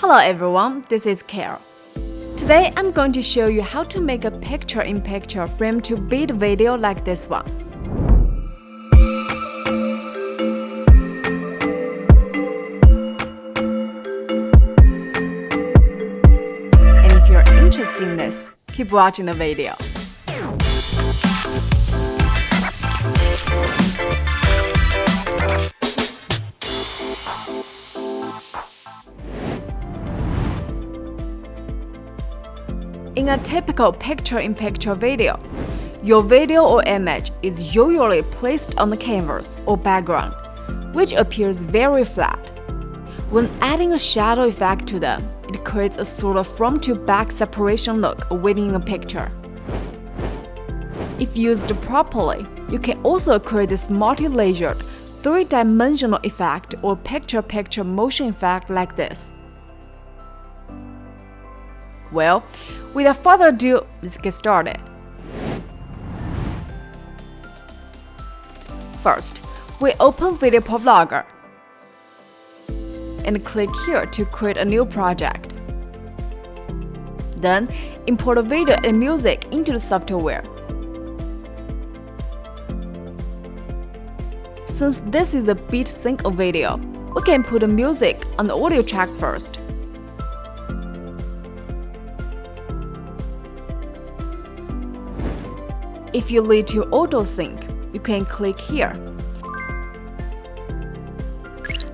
Hello everyone, this is Carol. Today I'm going to show you how to make a picture-in-picture frame-to-beat video like this one. And if you're interested in this, keep watching the video. In a typical picture-in-picture video, your video or image is usually placed on the canvas or background, which appears very flat. When adding a shadow effect to them, it creates a sort of front-to-back separation look within a picture. If used properly, you can also create this multi-layered, three-dimensional effect or picture-picture motion effect like this. Well, without further ado, let's get started. First, we open VideoProc Vlogger and click here to create a new project. Then, import a video and music into the software. Since this is a beat sync video, we can put the music on the audio track first. If you need to auto-sync, you can click here.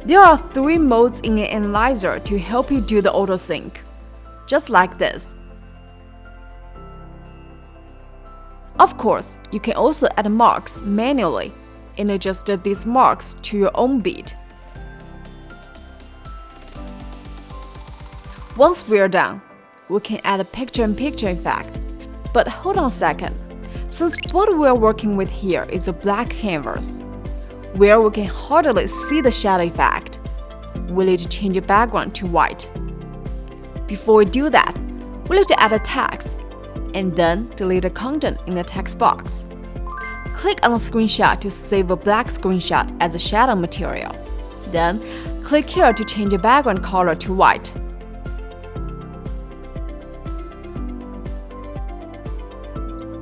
There are 3 modes in an analyzer to help you do the auto-sync, just like this. Of course, you can also add marks manually and adjust these marks to your own beat. Once we're done, we can add a picture-in-picture effect. But hold on a second. Since what we're working with here is a black canvas, where we can hardly see the shadow effect, we need to change the background to white. Before we do that, we need to add a text, and then delete the content in the text box. Click on the screenshot to save a black screenshot as a shadow material. Then, click here to change the background color to white.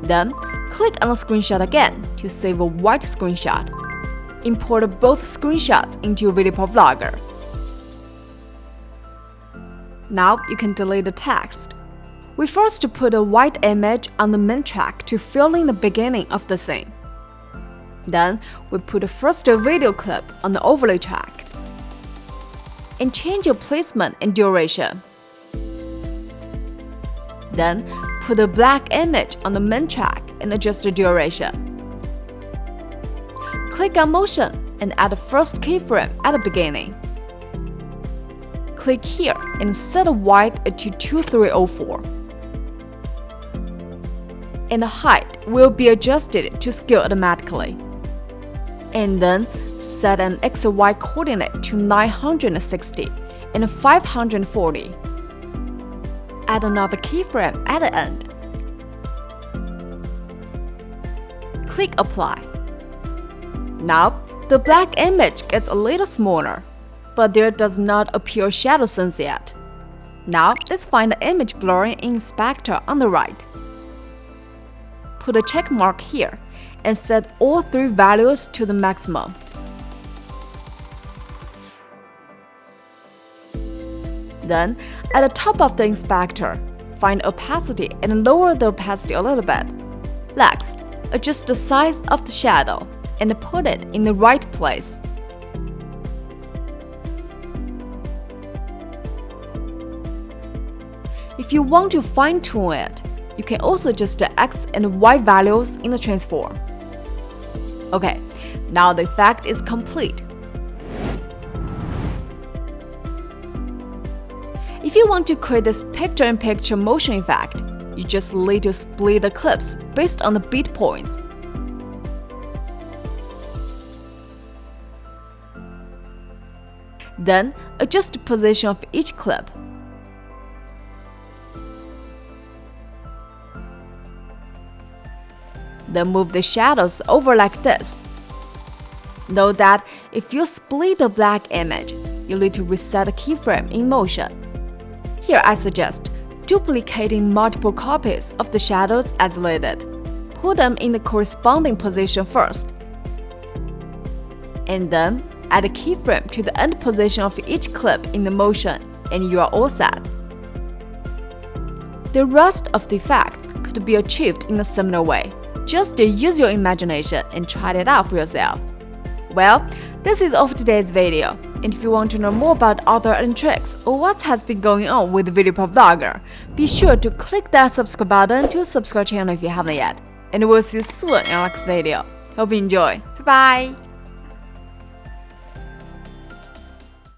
Then, click on the screenshot again to save a white screenshot. Import both screenshots into VideoProc Vlogger. Now you can delete the text. We first put a white image on the main track to fill in the beginning of the scene. Then we put the first video clip on the overlay track. And change your placement and duration. Then put a black image on the main track and adjust the duration. Click on Motion and add the first keyframe at the beginning. Click here and set the width to 2304. And the height will be adjusted to scale automatically. And then set an X and Y coordinate to 960 and 540. Add another keyframe at the end. Click Apply. Now, the black image gets a little smaller, but there does not appear shadow sense yet. Now, let's find the image blurring in Inspector on the right. Put a check mark here and set all 3 values to the maximum. Then, at the top of the inspector, find opacity and lower the opacity a little bit. Next, adjust the size of the shadow and put it in the right place. If you want to fine-tune it, you can also adjust the X and Y values in the transform. Okay, now the effect is complete. If you want to create this picture-in-picture motion effect, you just need to split the clips based on the beat points. Then, adjust the position of each clip. Then move the shadows over like this. Note that if you split the black image, you need to reset the keyframe in motion. Here I suggest duplicating multiple copies of the shadows as needed. Put them in the corresponding position first, and then add a keyframe to the end position of each clip in the motion, and you are all set. The rest of the effects could be achieved in a similar way. Just use your imagination and try it out for yourself. Well, this is all for today's video. And if you want to know more about other tricks or what has been going on with VideoProc Vlogger, be sure to click that subscribe button to subscribe channel if you haven't yet. And we'll see you soon in our next video. Hope you enjoy. Bye bye!